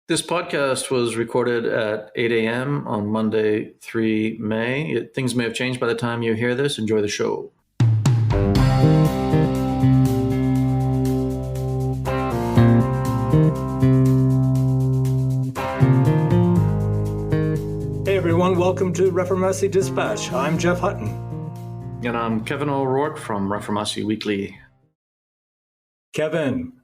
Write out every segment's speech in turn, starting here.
This podcast was recorded at 8 a.m. on Monday, 3 May. Things may have changed by the time you hear this. Enjoy the show. Hey everyone, welcome to Reformasi Dispatch. I'm Jeff Hutton. And I'm Kevin O'Rourke from Reformasi Weekly. Kevin,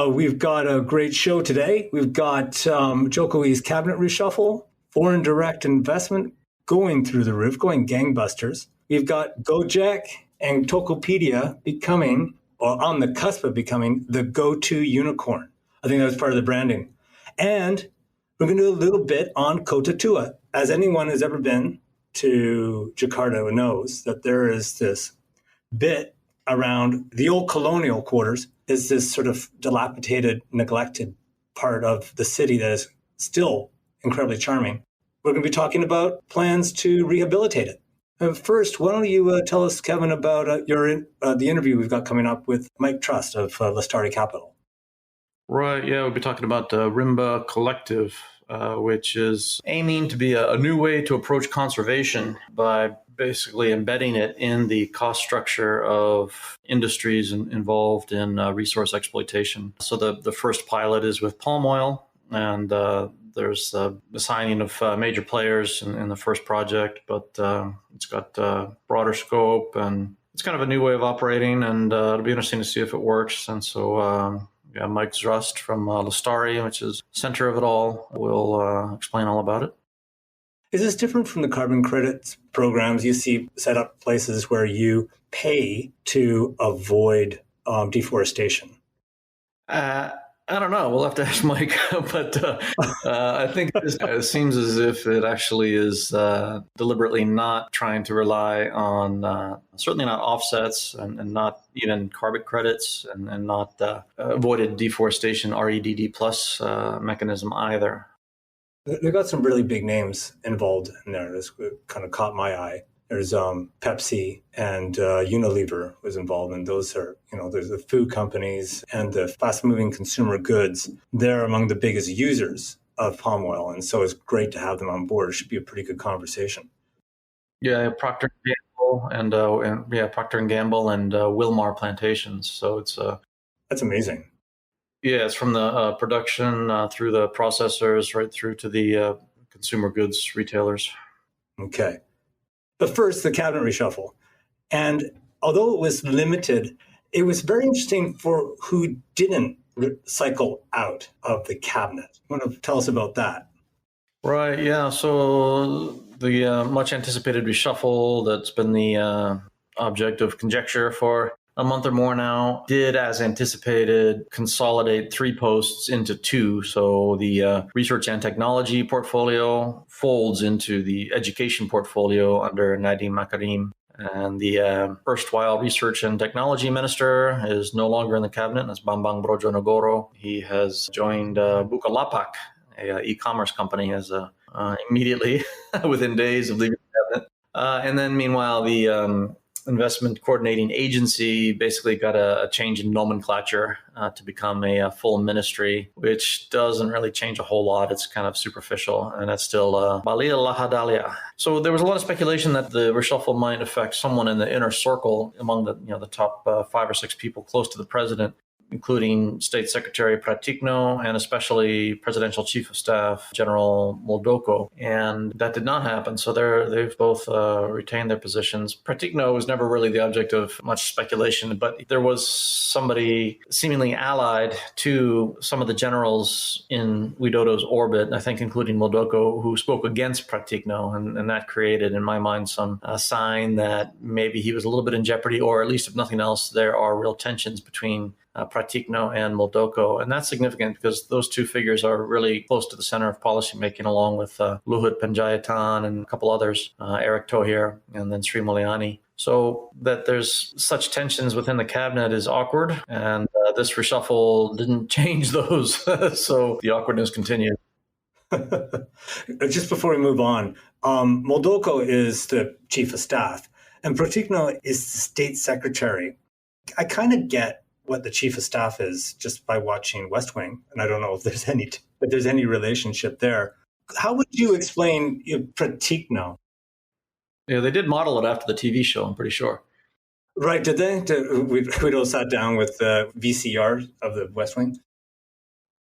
we've got a great show today. We've got Jokowi's cabinet reshuffle, foreign direct investment going through the roof, going gangbusters. We've got Gojek and Tokopedia becoming, or on the cusp of becoming, the go-to unicorn. I think that's part of the branding. And we're going to do a little bit on Kota. As anyone who's ever been to Jakarta knows that there is this bit around the old colonial quarters, is this sort of dilapidated, neglected part of the city that is still incredibly charming. We're going to be talking about plans to rehabilitate it. First, why don't you tell us, Kevin, about the interview we've got coming up with Mike Trust of Lestari Capital. Right, yeah, we'll be talking about the Rimba Collective, which is aiming to be a new way to approach conservation by basically embedding it in the cost structure of industries involved in resource exploitation. So the first pilot is with palm oil, and there's the signing of major players in the first project, but it's got broader scope, and it's kind of a new way of operating, and it'll be interesting to see if it works. And so Mike Zrust from Lestari, which is center of it all, will explain all about it. Is this different from the carbon credits programs you see set up places where you pay to avoid deforestation? I don't know. We'll have to ask Mike. But I think it seems as if it actually is deliberately not trying to rely on, certainly not offsets and not even carbon credits and not avoided deforestation, REDD plus mechanism either. They've got some really big names involved in there. This kind of caught my eye. There's Pepsi and Unilever was involved, and those are, there's the food companies and the fast-moving consumer goods. They're among the biggest users of palm oil, and so it's great to have them on board. It should be a pretty good conversation. Yeah, Procter & Gamble and Procter & Gamble and Wilmar Plantations. So it's that's amazing. Yeah, it's from the production through the processors right through to the consumer goods retailers. Okay. But first, the cabinet reshuffle. And although it was limited, it was very interesting for who didn't cycle out of the cabinet. You want to tell us about that? Right, yeah. So the much anticipated reshuffle that's been the object of conjecture for a month or more now did, as anticipated, consolidate 3 posts into 2. So the research and technology portfolio folds into the education portfolio under Nadiem Makarim. And the erstwhile research and technology minister is no longer in the cabinet. That's Bambang Brojonegoro. He has joined Bukalapak, an e-commerce company, as immediately within days of leaving the cabinet. And then meanwhile, the investment coordinating agency basically got a change in nomenclature to become a full ministry, which doesn't really change a whole lot. It's kind of superficial, and it's still Balil Lahadalia. So there was a lot of speculation that the reshuffle might affect someone in the inner circle among the top 5 or 6 people close to the president, including State Secretary Pratikno and especially Presidential Chief of Staff General Muldoko. And that did not happen. So they've both retained their positions. Pratikno was never really the object of much speculation, but there was somebody seemingly allied to some of the generals in Widodo's orbit, I think including Muldoko, who spoke against Pratikno. And that created, in my mind, some sign that maybe he was a little bit in jeopardy, or at least if nothing else, there are real tensions between Pratikno and Muldoko. And that's significant because those 2 figures are really close to the center of policymaking, along with Luhut Panjaitan and a couple others, Erick Thohir and then Sri Mulyani. So that there's such tensions within the cabinet is awkward. And this reshuffle didn't change those. So the awkwardness continued. Just before we move on, Muldoko is the chief of staff and Pratikno is the state secretary. I kind of get what the chief of staff is just by watching West Wing, and I don't know if there's any relationship there. How would you explain Pratikno? Yeah, they did model it after the TV show, I'm pretty sure. Right, did they? We'd all sat down with the VCR of the West Wing?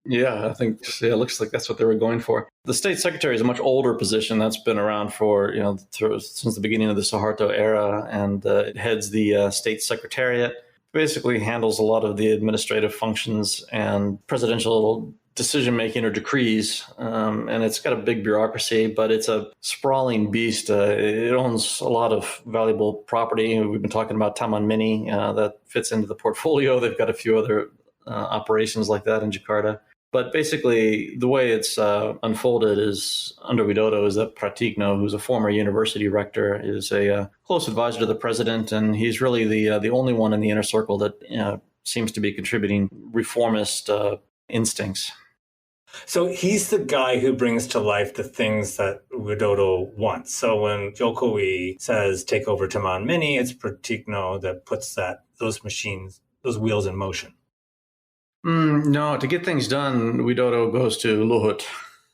Yeah, I think it looks like that's what they were going for. The state secretary is a much older position that's been around for, since the beginning of the Suharto era, and it heads the state secretariat, basically handles a lot of the administrative functions and presidential decision-making or decrees, and it's got a big bureaucracy, but it's a sprawling beast. It owns a lot of valuable property. We've been talking about Taman Mini that fits into the portfolio. They've got a few other operations like that in Jakarta. But basically, the way it's unfolded is under Widodo is that Pratikno, who's a former university rector, is a close advisor to the president, and he's really the only one in the inner circle that seems to be contributing reformist instincts. So he's the guy who brings to life the things that Widodo wants. So when Jokowi says take over Taman Mini, it's Pratikno that puts those wheels in motion. No, to get things done, Widodo goes to Luhut,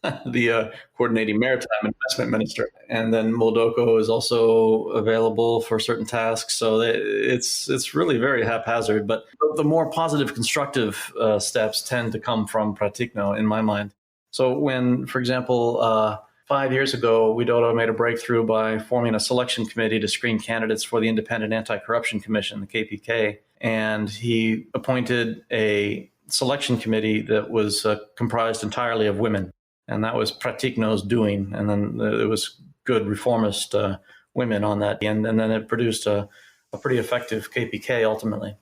the coordinating maritime investment minister. And then Muldoko is also available for certain tasks. So it's really very haphazard. But the more positive, constructive steps tend to come from Pratikno, in my mind. So when, for example, 5 years ago, Widodo made a breakthrough by forming a selection committee to screen candidates for the Independent Anti-Corruption Commission, the KPK. And he appointed a selection committee that was comprised entirely of women. And that was Pratikno's doing. And then it was good reformist women on that end. And then it produced a pretty effective KPK ultimately.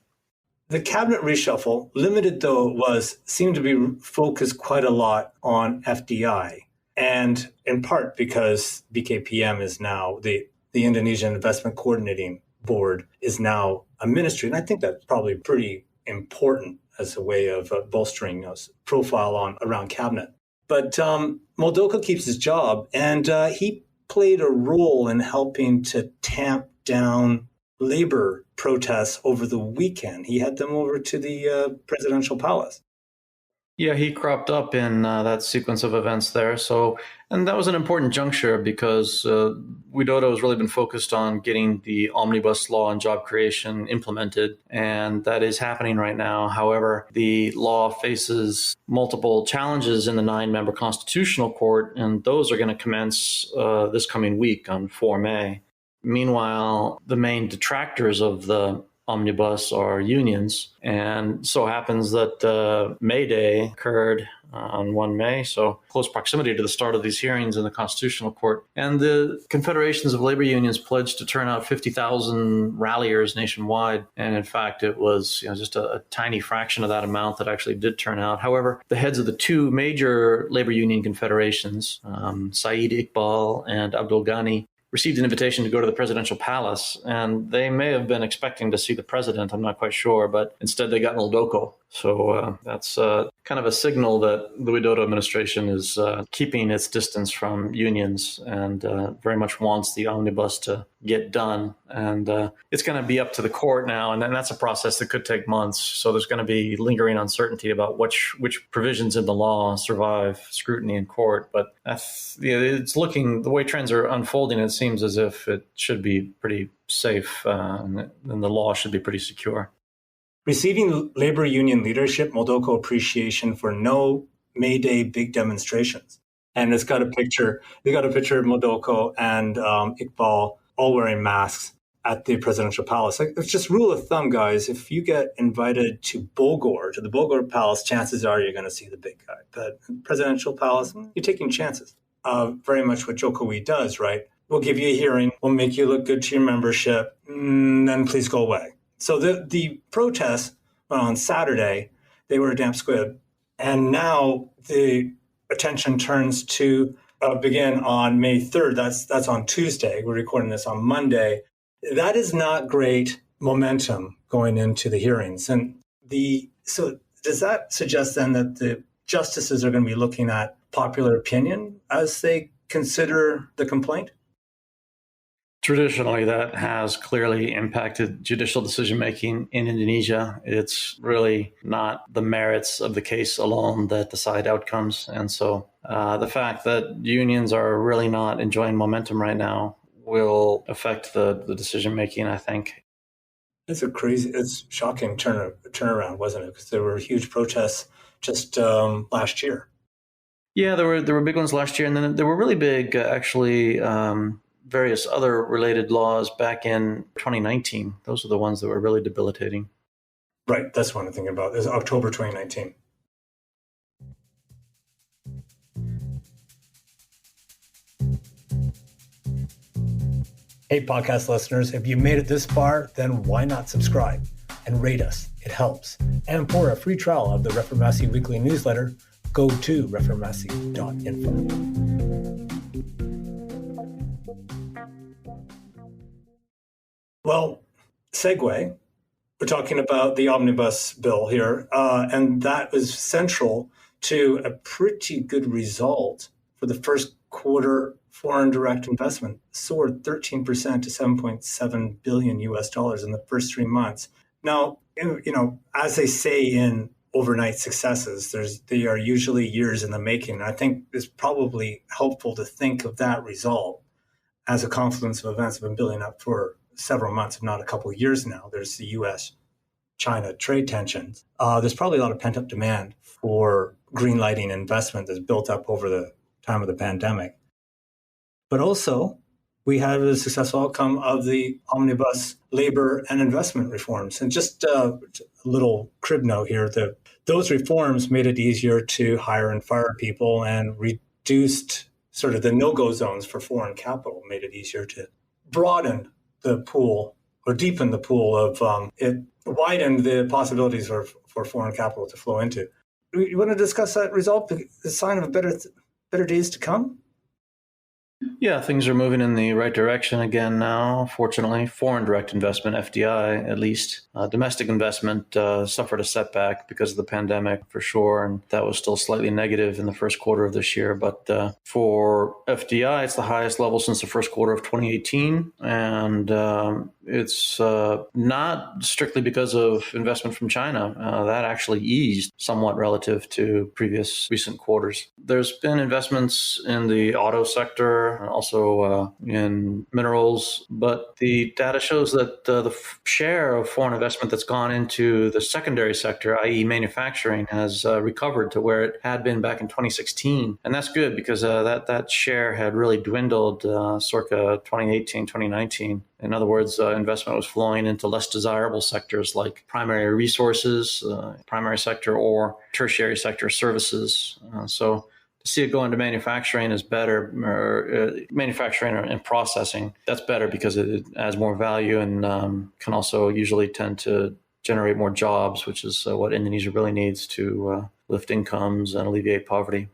The cabinet reshuffle, limited though seemed to be focused quite a lot on FDI. And in part because BKPM is now, the Indonesian Investment Coordinating Board is now a ministry. And I think that's probably pretty important as a way of bolstering profile around cabinet. But Muldoko keeps his job, and he played a role in helping to tamp down labor protests over the weekend. He had them over to the presidential palace. Yeah, he cropped up in that sequence of events there. And that was an important juncture because Widodo has really been focused on getting the omnibus law and job creation implemented, and that is happening right now. However, the law faces multiple challenges in the 9-member Constitutional Court, and those are going to commence this coming week on 4 May. Meanwhile, the main detractors of the omnibus are unions, and so happens that May Day occurred on 1 May, so close proximity to the start of these hearings in the Constitutional Court. And the confederations of labor unions pledged to turn out 50,000 ralliers nationwide, and in fact it was just a tiny fraction of that amount that actually did turn out. However, the heads of the two major labor union confederations, Said Iqbal and Abdul Ghani, received an invitation to go to the presidential palace, and they may have been expecting to see the president, I'm not quite sure, but instead they got Muldoko. So that's kind of a signal that the Widodo administration is keeping its distance from unions and very much wants the omnibus to get done. And it's going to be up to the court now, and then that's a process that could take months. So there's going to be lingering uncertainty about which provisions in the law survive scrutiny in court. But it's looking, the way trends are unfolding, it seems as if it should be pretty safe and the law should be pretty secure. Receiving labor union leadership, Muldoko appreciation for no May Day big demonstrations. And it's got a picture, they got a picture of Muldoko and Iqbal all wearing masks at the presidential palace. It's just rule of thumb, guys. If you get invited to the Bogor Palace, chances are you're going to see the big guy. But presidential palace, you're taking chances. Very much what Jokowi does, right? We'll give you a hearing. We'll make you look good to your membership. Then please go away. So the protests on Saturday, they were a damp squib. And now the attention turns to begin on May 3rd. That's on Tuesday. We're recording this on Monday. That is not great momentum going into the hearings. And so does that suggest then that the justices are going to be looking at popular opinion as they consider the complaint? Traditionally, that has clearly impacted judicial decision-making in Indonesia. It's really not the merits of the case alone that decide outcomes. And so the fact that unions are really not enjoying momentum right now will affect the decision-making, I think. It's shocking turnaround, wasn't it? Because there were huge protests just last year. Yeah, there were big ones last year, and then there were really big, various other related laws back in 2019. Those are the ones that were really debilitating. Right, that's what I'm thinking about. It's October 2019. Hey, podcast listeners, if you made it this far, then why not subscribe and rate us? It helps. And for a free trial of the Reformasi Weekly newsletter, go to reformasi.info. Well, segue, we're talking about the omnibus bill here, and that was central to a pretty good result for the first quarter. Foreign direct investment soared 13% to $7.7 billion US dollars in the first 3 months. Now, as they say in overnight successes, they are usually years in the making. I think it's probably helpful to think of that result as a confluence of events that have been building up for several months, if not a couple of years now. There's the U.S.-China trade tensions. There's probably a lot of pent-up demand for green-lighting investment that's built up over the time of the pandemic. But also, we had a successful outcome of the omnibus labor and investment reforms. And just a little crib note here, those reforms made it easier to hire and fire people and reduced sort of the no-go zones for foreign capital, made it easier to broaden the pool or deepen the pool of it widened the possibilities for foreign capital to flow into. You want to discuss that result, the sign of better days to come? Yeah, things are moving in the right direction again now, fortunately. Foreign direct investment, FDI at least. Domestic investment suffered a setback because of the pandemic for sure, and that was still slightly negative in the first quarter of this year. But for FDI, it's the highest level since the first quarter of 2018, and it's not strictly because of investment from China. That actually eased somewhat relative to previous recent quarters. There's been investments in the auto sector, also in minerals, but the data shows that the share of foreign investment that's gone into the secondary sector, i.e. manufacturing, has recovered to where it had been back in 2016. And that's good because that share had really dwindled circa 2018, 2019. In other words, investment was flowing into less desirable sectors like primary resources, primary sector, or tertiary sector services. So to see it go into manufacturing is better, manufacturing and processing. That's better because it adds more value and can also usually tend to generate more jobs, which is what Indonesia really needs to lift incomes and alleviate poverty.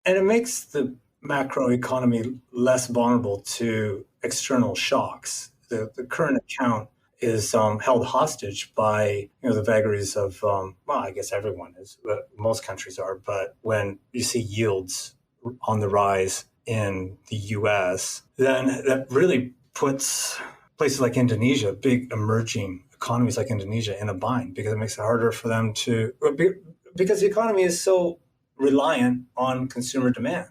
And it makes the macroeconomy less vulnerable to external shocks. The current account is held hostage by the vagaries of I guess everyone is, but most countries are. But when you see yields on the rise in the U.S., then that really puts places like Indonesia, big emerging economies like Indonesia, in a bind because it makes it harder for them to, because the economy is so reliant on consumer demand.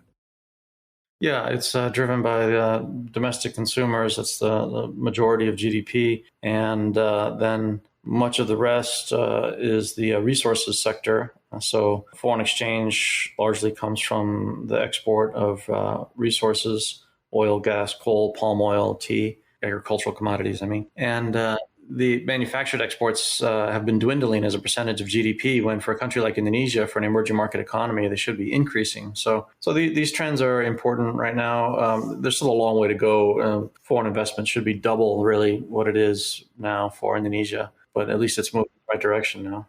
Yeah, it's driven by domestic consumers. That's the majority of GDP. And then much of the rest is the resources sector. So foreign exchange largely comes from the export of resources, oil, gas, coal, palm oil, tea, agricultural commodities, And the manufactured exports have been dwindling as a percentage of GDP, when for a country like Indonesia, for an emerging market economy, they should be increasing. So these trends are important right now. There's still a long way to go. Foreign investment should be double really what it is now for Indonesia, but at least it's moving in the right direction now.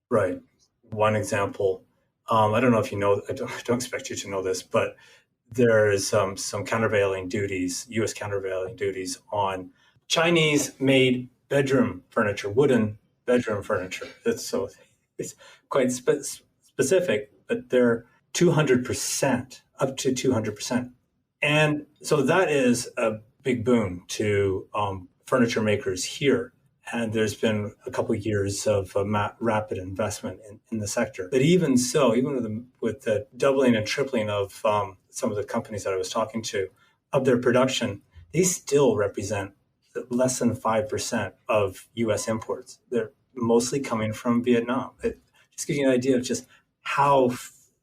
Right. One example, I don't know if you know, I don't expect you to know this, but there is some countervailing duties, U.S. countervailing duties on Chinese-made bedroom furniture, wooden bedroom furniture. It's quite specific, but they're 200%, up to 200%. And so that is a big boon to furniture makers here. And there's been a couple of years of rapid investment in the sector. But even so, even with the doubling and tripling of some of the companies that I was talking to, of their production, they still represent less than 5% of U.S. imports. They're mostly coming from Vietnam. It just gives you an idea of just how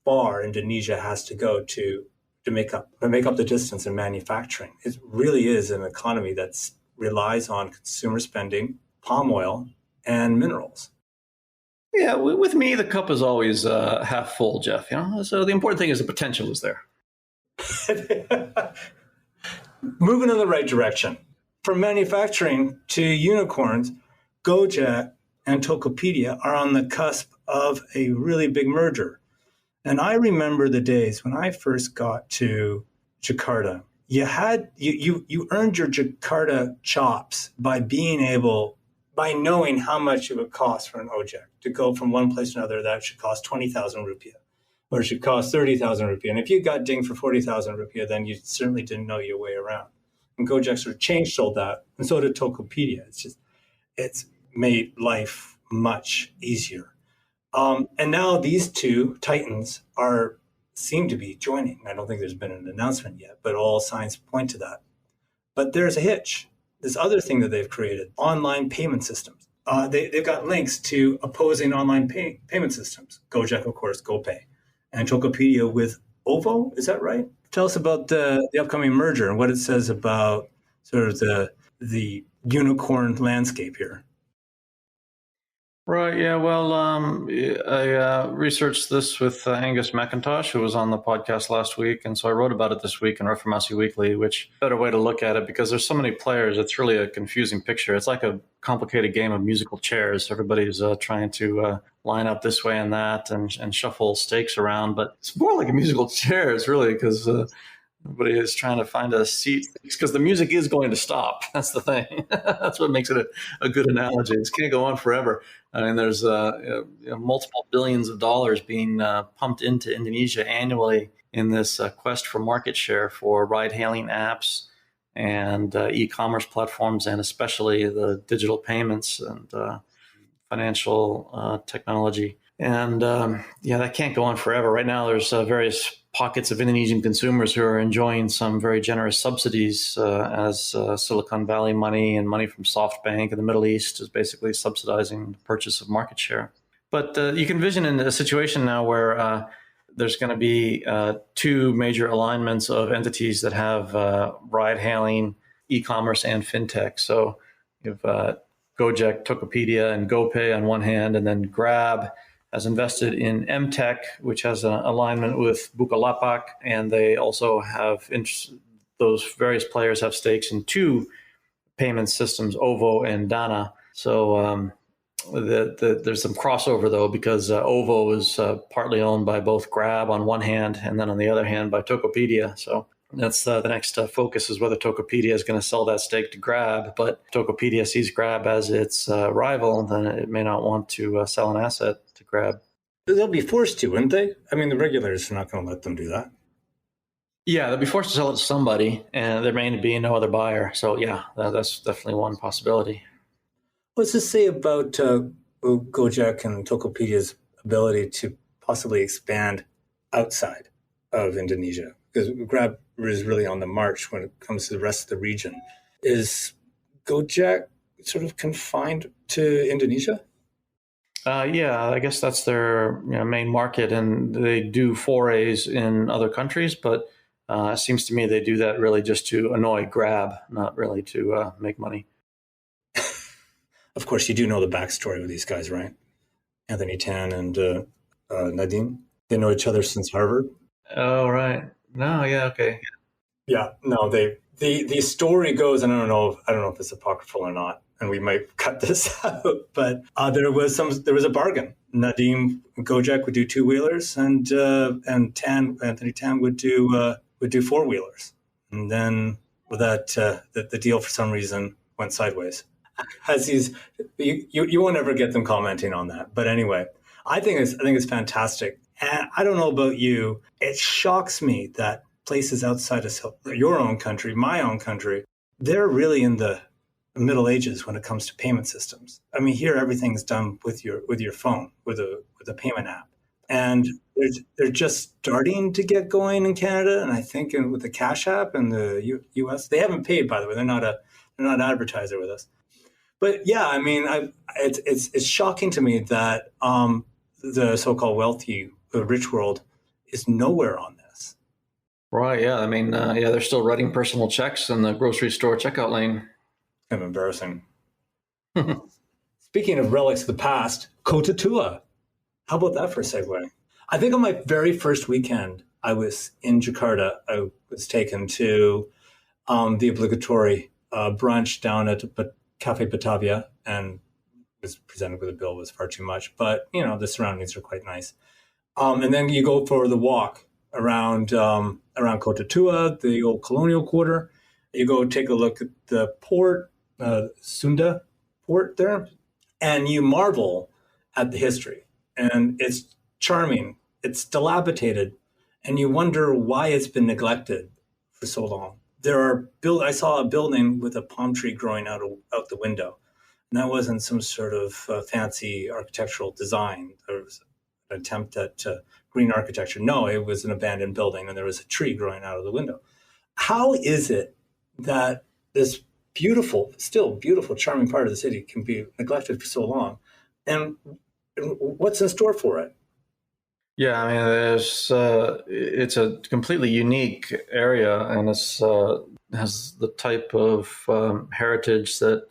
far Indonesia has to go to make up the distance in manufacturing. It really is an economy that relies on consumer spending, palm oil, and minerals. Yeah, with me, the cup is always half full, Jeff. So the important thing is the potential is there. Moving in the right direction. From manufacturing to unicorns, GoJek and Tokopedia are on the cusp of a really big merger. And I remember the days when I first got to Jakarta. You earned your Jakarta chops by knowing how much it would cost for an ojek to go from one place to another. That should cost 20,000 rupiah, or it should cost 30,000 rupiah. And if you got dinged for 40,000 rupiah, then you certainly didn't know your way around. And GoJek sort of changed all that, and so did Tokopedia. It's made life much easier. And now these two titans seem to be joining. I don't think there's been an announcement yet, but all signs point to that. But there's a hitch. This other thing that they've created, online payment systems. They've got links to opposing online payment systems. GoJek, of course, GoPay. And Tokopedia with OVO, is that right? Tell us about the upcoming merger and what it says about sort of the unicorn landscape here. Right. Yeah. Well, I researched this with Angus McIntosh, who was on the podcast last week. And so I wrote about it this week in Reformasi Weekly, which better way to look at it because there's so many players. It's really a confusing picture. It's like a complicated game of musical chairs. Everybody's trying to line up this way and that and shuffle stakes around. But it's more like a musical chairs, really, because everybody is trying to find a seat because the music is going to stop. That's the thing. That's what makes it a good analogy. It can't go on forever. I mean, there's multiple billions of dollars being pumped into Indonesia annually in this quest for market share for ride-hailing apps and e-commerce platforms, and especially the digital payments and financial technology. And that can't go on forever. Right now, there's various pockets of Indonesian consumers who are enjoying some very generous subsidies as Silicon Valley money and money from SoftBank in the Middle East is basically subsidizing the purchase of market share. But you can envision in a situation now where there's going to be two major alignments of entities that have ride-hailing, e-commerce, and fintech. So you have GoJek, Tokopedia, and GoPay on one hand, and then Grab has invested in MTech, which has an alignment with Bukalapak, and they also have those various players have stakes in two payment systems, OVO and Dana. So there's some crossover, though, because OVO is partly owned by both Grab on one hand, and then on the other hand by Tokopedia. So that's the next focus is whether Tokopedia is going to sell that stake to Grab. But Tokopedia sees Grab as its rival, then it may not want to sell an asset to Grab. They'll be forced to, wouldn't they? I mean, the regulators are not going to let them do that. Yeah, they'll be forced to sell it to somebody, and there may be no other buyer. So, yeah, that's definitely one possibility. What's this say about GoJek and Tokopedia's ability to possibly expand outside of Indonesia? Because Grab is really on the march when it comes to the rest of the region. Is GoJek sort of confined to Indonesia? Yeah, I guess that's their main market, and they do forays in other countries, but it seems to me they do that really just to annoy Grab, not really to make money. Of course, you do know the backstory with these guys, right? Anthony Tan and Nadim. They know each other since Harvard. Oh, right. No, yeah, okay. Yeah, no, the story goes, and I don't know if it's apocryphal or not, and we might cut this out, but there was a bargain. Nadim GoJek would do two-wheelers, and Anthony Tan would do four-wheelers, and then the deal for some reason went sideways. You won't ever get them commenting on that, but anyway, I think it's fantastic, and I don't know about you, it shocks me that places outside of your own country, my own country, they're really in the Middle Ages when it comes to payment systems. I mean, here everything's done with your phone, with a payment app, and they're just starting to get going in Canada, and I think with the Cash App and the U.S. They haven't paid, by the way. They're not an advertiser with us. But yeah, I mean, it's shocking to me that the so-called wealthy, rich world is nowhere on this. Right. Yeah. I mean, they're still writing personal checks in the grocery store checkout lane. Kind of embarrassing. Speaking of relics of the past, Kota. How about that for a segue? I think on my very first weekend I was in Jakarta, I was taken to the obligatory brunch down at Cafe Batavia, and was presented with a bill was far too much. But, the surroundings are quite nice. And then you go for the walk around Kota, the old colonial quarter. You go take a look at the port, Sunda port there, and you marvel at the history. And it's charming. It's dilapidated, and you wonder why it's been neglected for so long. I saw a building with a palm tree growing out the window, and that wasn't some sort of fancy architectural design. There was an attempt at green architecture. No, it was an abandoned building, and there was a tree growing out of the window. How is it that this still beautiful, charming part of the city can be neglected for so long, and what's in store for it? Yeah, I mean, it's a completely unique area, and it's has the type of heritage that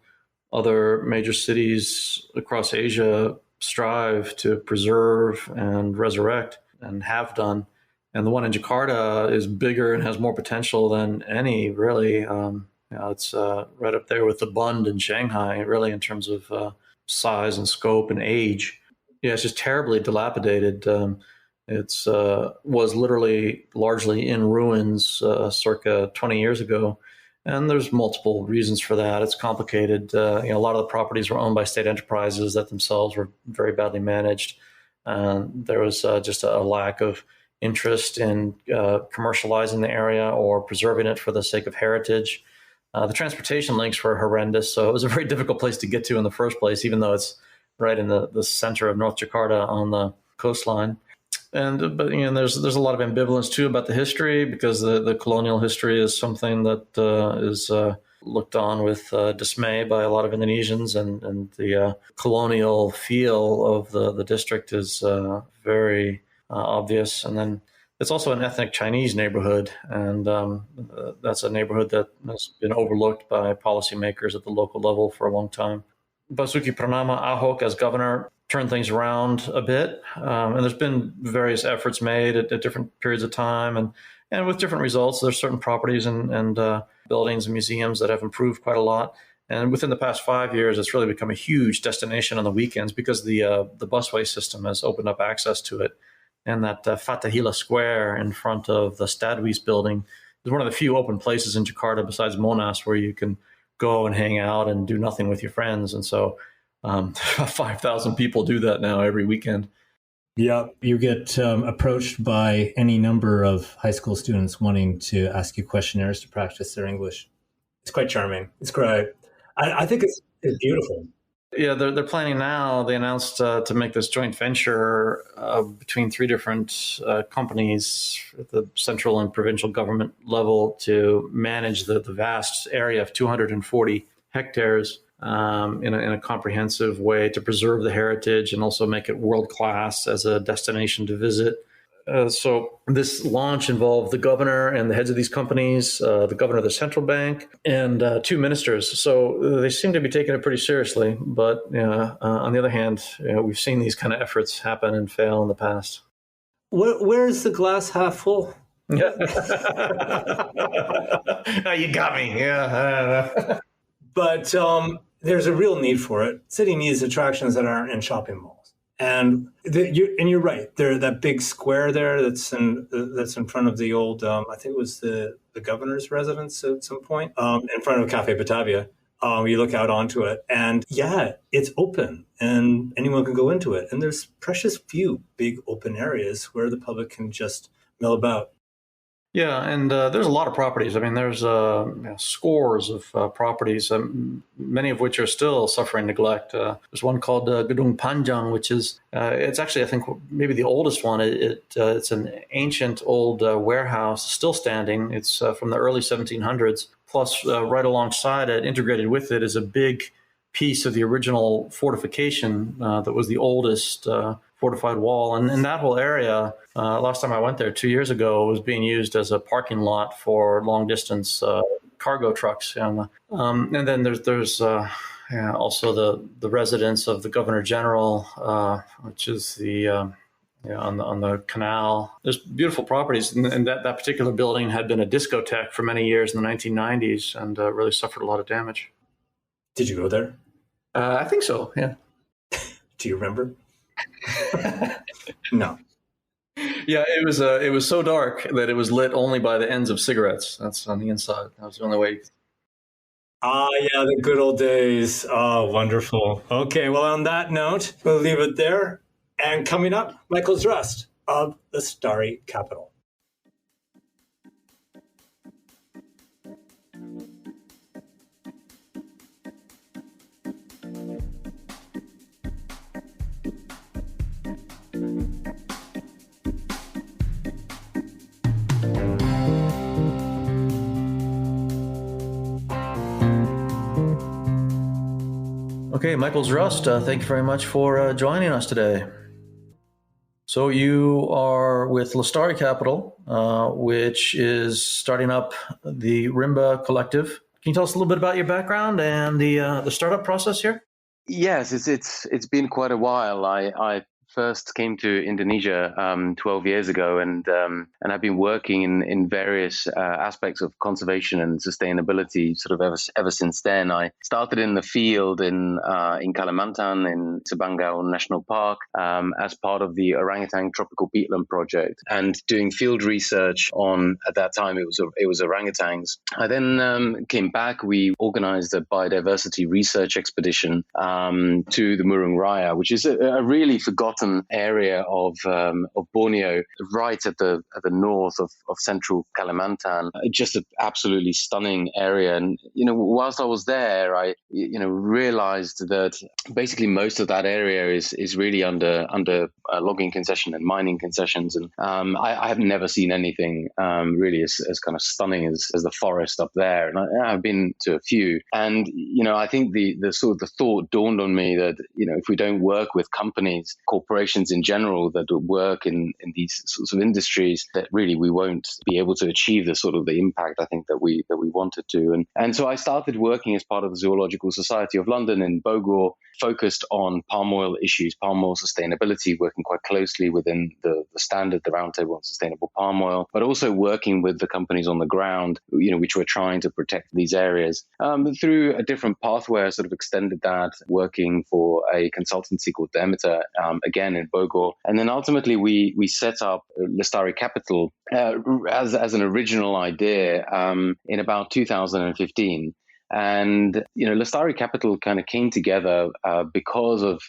other major cities across Asia strive to preserve and resurrect, and have done. And the one in Jakarta is bigger and has more potential than any, really. It's right up there with the Bund in Shanghai, really, in terms of size and scope and age. Yeah, it's just terribly dilapidated. It's was literally largely in ruins circa 20 years ago. And there's multiple reasons for that. It's complicated. A lot of the properties were owned by state enterprises that themselves were very badly managed. There was just a lack of interest in commercializing the area or preserving it for the sake of heritage. The transportation links were horrendous, so it was a very difficult place to get to in the first place, even though it's right in the center of North Jakarta on the coastline. But there's a lot of ambivalence too about the history, because the colonial history is something that is looked on with dismay by a lot of Indonesians, and the colonial feel of the district is very obvious. And then it's also an ethnic Chinese neighborhood, and that's a neighborhood that has been overlooked by policymakers at the local level for a long time. Basuki Purnama Ahok as governor turned things around a bit, and there's been various efforts made at different periods of time, and with different results. There's certain properties and buildings and museums that have improved quite a lot. And within the past 5 years, it's really become a huge destination on the weekends, because the busway system has opened up access to it. And that Fathahillah Square in front of the Stadhuis building is one of the few open places in Jakarta besides Monas where you can go and hang out and do nothing with your friends. And so 5,000 people do that now every weekend. Yeah, you get approached by any number of high school students wanting to ask you questionnaires to practice their English. It's quite charming. It's great. I think it's beautiful. Yeah, they're planning now. They announced to make this joint venture between three different companies at the central and provincial government level to manage the vast area of 240 hectares in a comprehensive way to preserve the heritage and also make it world-class as a destination to visit. So this launch involved the governor and the heads of these companies, the governor of the central bank, and two ministers. So they seem to be taking it pretty seriously. But on the other hand, we've seen these kind of efforts happen and fail in the past. Where's the glass half full? Yeah. You got me. Yeah. But there's a real need for it. City needs attractions that aren't in shopping malls. And you're right. There, that big square there that's in front of the old, I think it was the governor's residence at some point, in front of Cafe Batavia. You look out onto it, and yeah, it's open, and anyone can go into it. And there's precious few big open areas where the public can just mill about. Yeah, and there's a lot of properties. I mean, there's scores of properties, many of which are still suffering neglect. There's one called Gedung Panjang, which is it's actually, I think, maybe the oldest one. It's an ancient old warehouse still standing. It's from the early 1700s. Plus, right alongside it, integrated with it, is a big piece of the original fortification that was the oldest fortified wall. And in that whole area, last time I went there 2 years ago, it was being used as a parking lot for long distance cargo trucks. And then there's also the residence of the Governor General, which is the on the canal. There's beautiful properties, and that particular building had been a discotheque for many years in the 1990s, and really suffered a lot of damage. Did you go there? I think so. Yeah. Do you remember? No. Yeah, it was so dark that it was lit only by the ends of cigarettes. That's on the inside. That was the only way. Ah, yeah, the good old days. Oh, wonderful. Okay, well, on that note, we'll leave it there. And coming up, Michal Zrust of Lestari Capital. Okay, Michal Zrust, thank you very much for joining us today. So you are with Lestari Capital, which is starting up the Rimba Collective. Can you tell us a little bit about your background and the startup process here? Yes, it's been quite a while. I first came to Indonesia 12 years ago, and I've been working in various aspects of conservation and sustainability sort of ever since then. I started in the field in Kalimantan in Sabangau National Park as part of the orangutan tropical peatland project, and doing field research on, at that time it was orangutans. I then came back. We organized a biodiversity research expedition to the Murung Raya, which is a really forgotten area of Borneo, right at the north of central Kalimantan. Just an absolutely stunning area. And whilst I was there, I realized that basically most of that area is really under logging concession and mining concessions. And I have never seen anything really as kind of stunning as the forest up there. And I've been to a few. And I think the thought dawned on me that if we don't work with companies, corporations in general that work in these sorts of industries, that really we won't be able to achieve the impact I think that we wanted to. And so I started working as part of the Zoological Society of London in Bogor, focused on palm oil issues, palm oil sustainability, working quite closely within the standard, the Roundtable on Sustainable Palm Oil, but also working with the companies on the ground, which were trying to protect these areas. Through a different pathway, I sort of extended that, working for a consultancy called Demeter, again in Bogor. And then ultimately we set up Lestari Capital as an original idea in about 2015. And, Lestari Capital kind of came together because of,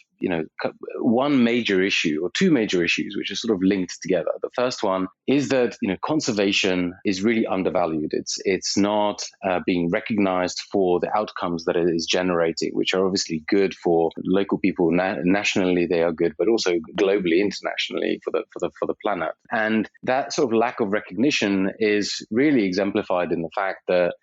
one major issue or two major issues, which are sort of linked together. The first one is that, conservation is really undervalued. It's not being recognized for the outcomes that it is generating, which are obviously good for local people. Nationally, they are good, but also globally, internationally for the planet. And that sort of lack of recognition is really exemplified in the fact that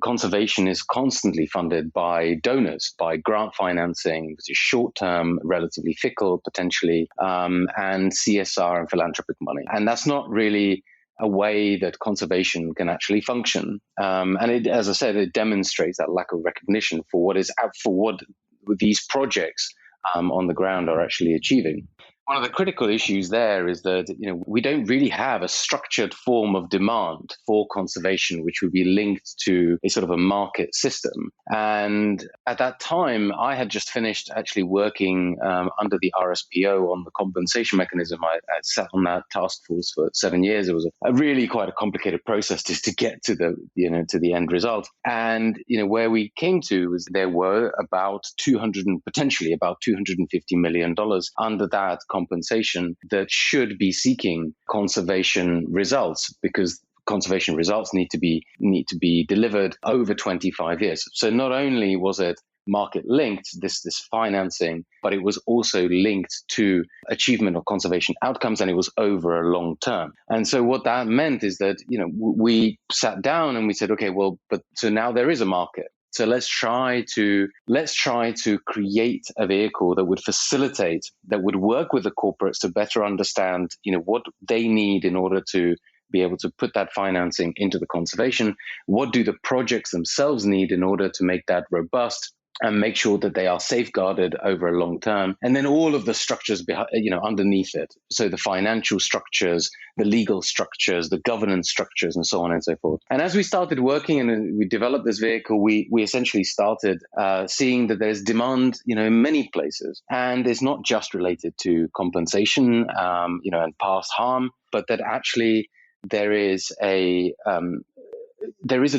conservation is constantly funded by donors, by grant financing, which is short-term, relatively fickle potentially, and CSR and philanthropic money. And that's not really a way that conservation can actually function. And it, as I said, it demonstrates that lack of recognition for what these projects on the ground are actually achieving. One of the critical issues there is that we don't really have a structured form of demand for conservation, which would be linked to a sort of a market system. And at that time, I had just finished actually working under the RSPO on the compensation mechanism. I sat on that task force for 7 years. It was a really quite a complicated process just to get to the end result. And where we came to was there were potentially about $250 million under that compensation that should be seeking conservation results, because conservation results need to be delivered over 25 years. So not only was it market linked, this financing, but it was also linked to achievement of conservation outcomes, and it was over a long term. And so what that meant is that, we sat down and we said, okay, well, but so now there is a market. So let's try to create a vehicle that would facilitate, that would work with the corporates to better understand, what they need in order to be able to put that financing into the conservation. What do the projects themselves need in order to make that robust and make sure that they are safeguarded over a long term? And then all of the structures underneath it. So the financial structures, the legal structures, the governance structures, and so on and so forth. And as we started working and we developed this vehicle, we essentially started seeing that there's demand, in many places. And it's not just related to compensation, and past harm, but that actually there is a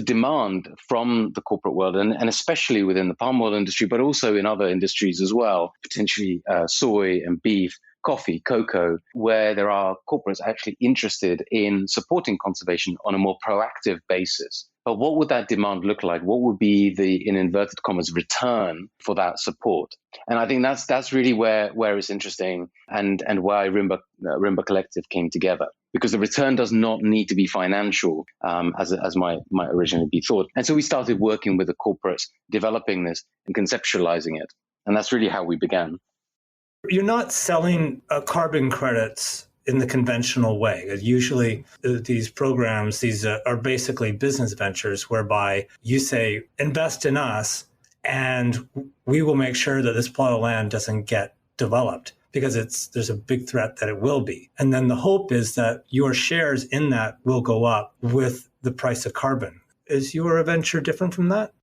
demand from the corporate world, and especially within the palm oil industry, but also in other industries as well, potentially soy and beef, coffee, cocoa, where there are corporates actually interested in supporting conservation on a more proactive basis. But what would that demand look like? What would be the, in inverted commas, return for that support? And I think that's really where it's interesting, and why Rimba Collective came together. Because the return does not need to be financial, as might originally be thought. And so we started working with the corporates, developing this and conceptualizing it. And that's really how we began. You're not selling carbon credits in the conventional way. Usually these programs, are basically business ventures whereby you say, invest in us and we will make sure that this plot of land doesn't get developed, because there's a big threat that it will be. And then the hope is that your shares in that will go up with the price of carbon. Is your venture different from that?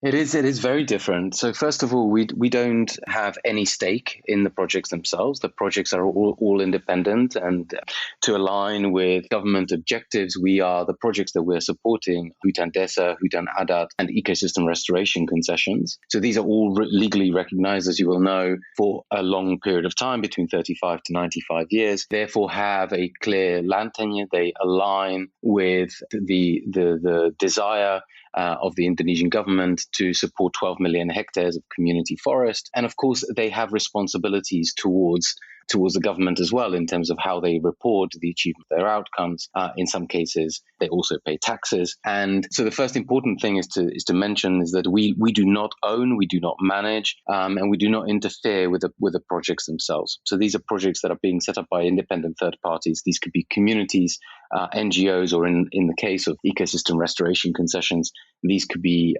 It is very different. So first of all, we don't have any stake in the projects themselves. The projects are all independent, and to align with government objectives, the projects that we're supporting, Hutan Desa, Hutan Adat, and ecosystem restoration concessions. So these are all legally recognized, as you will know, for a long period of time, between 35 to 95 years, therefore have a clear land tenure. They align with the desire of the Indonesian government to support 12 million hectares of community forest. And of course, they have responsibilities towards the government as well in terms of how they report the achievement of their outcomes. In some cases, they also pay taxes. And so the first important thing is to mention is that we do not own, we do not manage, and we do not interfere with the projects themselves. So these are projects that are being set up by independent third parties. These could be communities, NGOs, or in the case of ecosystem restoration concessions, these could be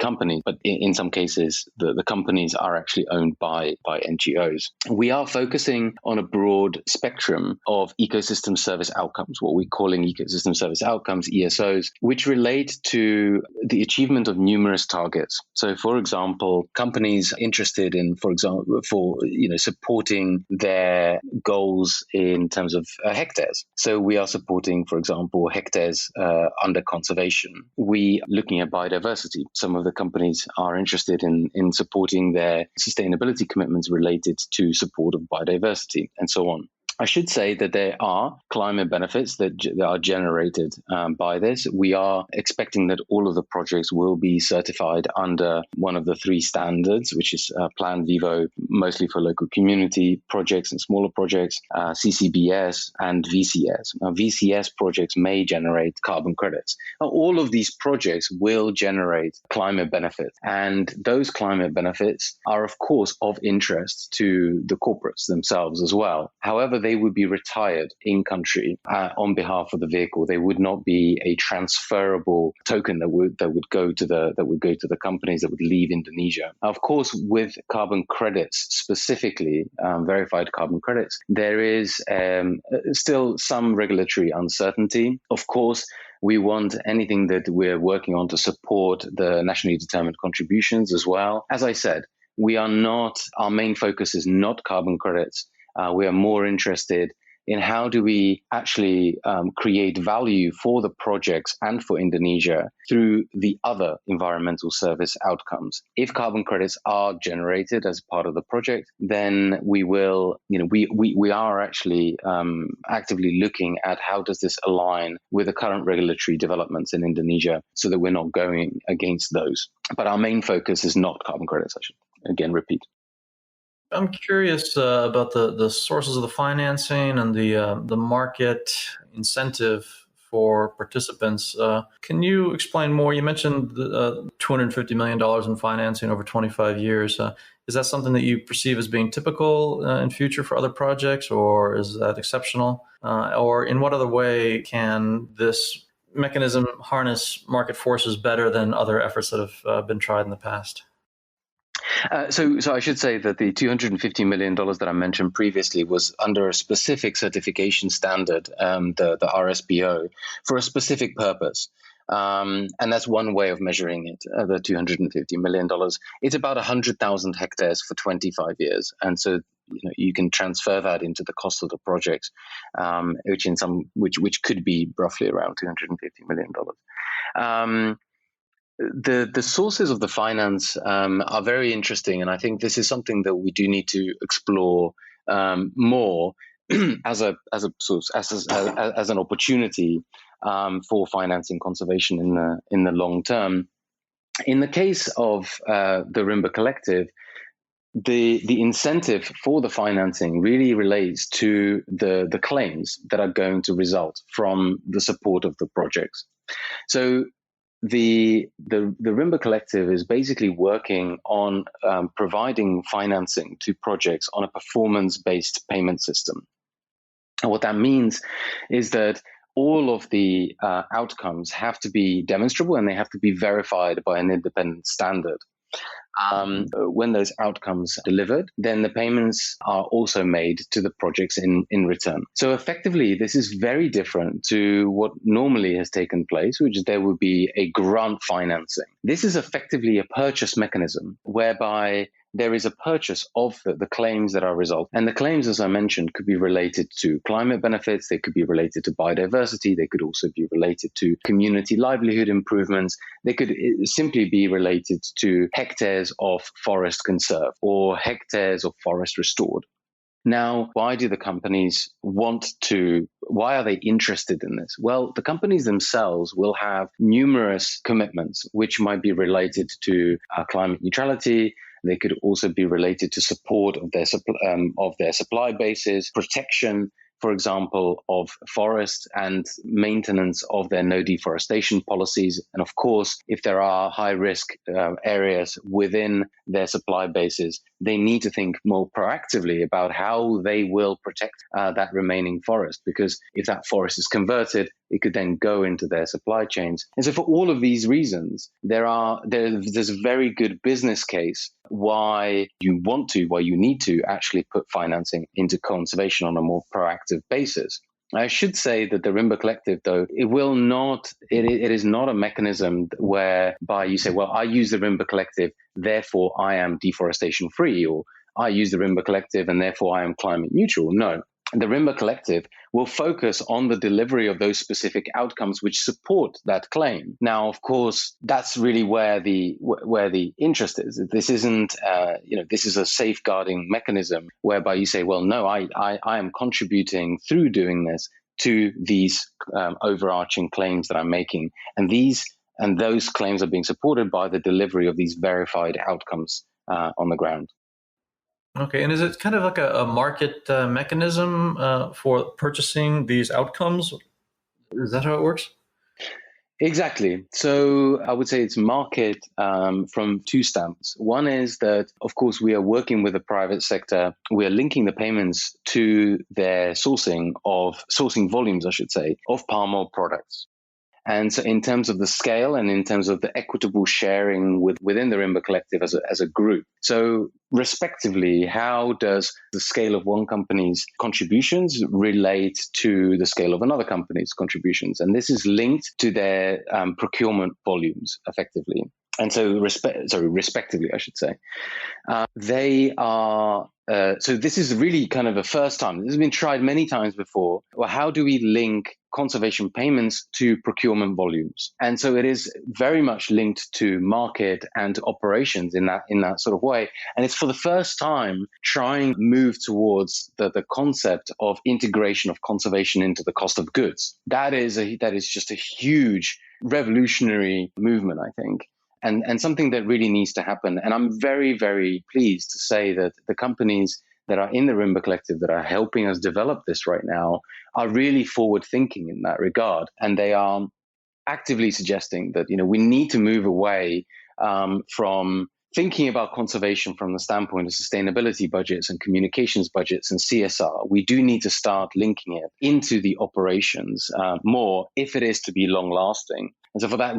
companies. But in some cases, the companies are actually owned by NGOs. We are focusing on a broad spectrum of ecosystem service outcomes, what we're calling ecosystem service outcomes, ESOs, which relate to the achievement of numerous targets. So, for example, companies interested in, supporting their goals in terms of hectares. So we are supporting, for example, hectares under conservation. We are looking at biodiversity. Some of the companies are interested in supporting their sustainability commitments related to support of biodiversity, and so on. I should say that there are climate benefits that are generated by this. We are expecting that all of the projects will be certified under one of the three standards, which is Plan Vivo, mostly for local community projects and smaller projects, CCBS and VCS. Now, VCS projects may generate carbon credits. Now, all of these projects will generate climate benefits, and those climate benefits are, of course, of interest to the corporates themselves as well. However, they would be retired in country on behalf of the vehicle. They would not be a transferable token that would go to the companies that would leave Indonesia. Of course, with carbon credits specifically, verified carbon credits, there is still some regulatory uncertainty. Of course, we want anything that we're working on to support the nationally determined contributions as well. As I said, our main focus is not carbon credits. We are more interested in how do we actually create value for the projects and for Indonesia through the other environmental service outcomes. If carbon credits are generated as part of the project, then we will, we are actually actively looking at how does this align with the current regulatory developments in Indonesia so that we're not going against those. But our main focus is not carbon credits, I should again repeat. I'm curious about the sources of the financing and the market incentive for participants. Can you explain more? You mentioned $250 million in financing over 25 years. Is that something that you perceive as being typical in future for other projects, or is that exceptional? Or in what other way can this mechanism harness market forces better than other efforts that have been tried in the past? So I should say that the $250 million that I mentioned previously was under a specific certification standard, the RSPO, for a specific purpose. And that's one way of measuring it, the $250 million. It's about 100,000 hectares for 25 years. And so you can transfer that into the cost of the project, which could be roughly around $250 million. The sources of the finance are very interesting, and I think this is something that we do need to explore more as an opportunity for financing conservation in the long term. In the case of the Rimba Collective, the incentive for the financing really relates to the claims that are going to result from the support of the projects. So the Rimba Collective is basically working on providing financing to projects on a performance-based payment system. And what that means is that all of the outcomes have to be demonstrable and they have to be verified by an independent standard. When those outcomes are delivered, then the payments are also made to the projects in return. So effectively, this is very different to what normally has taken place, which is there would be a grant financing. This is effectively a purchase mechanism whereby there is a purchase of the claims that are result. And the claims, as I mentioned, could be related to climate benefits, they could be related to biodiversity, they could also be related to community livelihood improvements, they could simply be related to hectares of forest conserved or hectares of forest restored. Now, why do the companies why are they interested in this? Well, the companies themselves will have numerous commitments, which might be related to climate neutrality. They could also be related to support of their supply bases, protection, for example, of forests and maintenance of their no deforestation policies. And of course, if there are high risk areas within their supply bases, they need to think more proactively about how they will protect that remaining forest, because if that forest is converted, it could then go into their supply chains. And so for all of these reasons, there's a very good business case why you need to actually put financing into conservation on a more proactive basis. I should say that the Rimba Collective, though, it is not a mechanism whereby you say, well, I use the Rimba Collective, therefore I am deforestation free, or I use the Rimba Collective and therefore I am climate neutral. No. The Rimba Collective will focus on the delivery of those specific outcomes which support that claim. Now, of course, that's really where the interest is. This isn't, this is a safeguarding mechanism whereby you say, well, no, I am contributing through doing this to these overarching claims that I'm making, and those claims are being supported by the delivery of these verified outcomes on the ground. Okay, and is it kind of like a market mechanism for purchasing these outcomes? Is that how it works? Exactly. So I would say it's market from two stands. One is that, of course, we are working with the private sector. We are linking the payments to their sourcing volumes, I should say, of palm oil products. And so in terms of the scale and in terms of the equitable sharing within the Rimba Collective as a group. So respectively, how does the scale of one company's contributions relate to the scale of another company's contributions? And this is linked to their procurement volumes, effectively. and so respectively, I should say. They are, so this is really kind of a first time. This has been tried many times before. Well, how do we link conservation payments to procurement volumes? And so it is very much linked to market and to operations in that sort of way. And it's for the first time trying to move towards the concept of integration of conservation into the cost of goods. That is just a huge revolutionary movement, I think. And something that really needs to happen. And I'm very, very pleased to say that the companies that are in the Rimba Collective that are helping us develop this right now are really forward thinking in that regard. And they are actively suggesting that, we need to move away from thinking about conservation from the standpoint of sustainability budgets and communications budgets and CSR. We do need to start linking it into the operations more if it is to be long lasting. And so for that,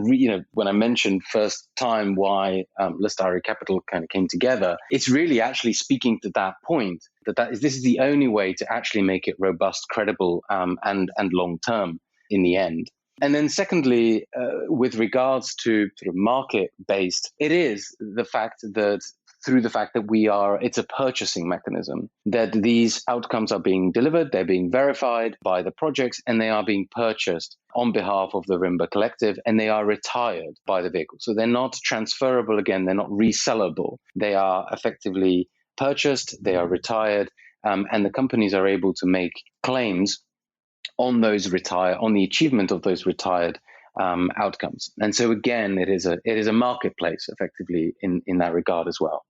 when I mentioned first time why Lestari Capital kind of came together, it's really actually speaking to that point, this is the only way to actually make it robust, credible, and long term in the end. And then secondly, with regards to sort of market-based, it is the fact that through the fact that it's a purchasing mechanism, that these outcomes are being delivered, they're being verified by the projects, and they are being purchased on behalf of the Rimba Collective, and they are retired by the vehicle. So they're not transferable again, they're not resellable. They are effectively purchased, they are retired, and the companies are able to make claims on the achievement of those retired outcomes. And so again, it is a marketplace effectively in that regard as well.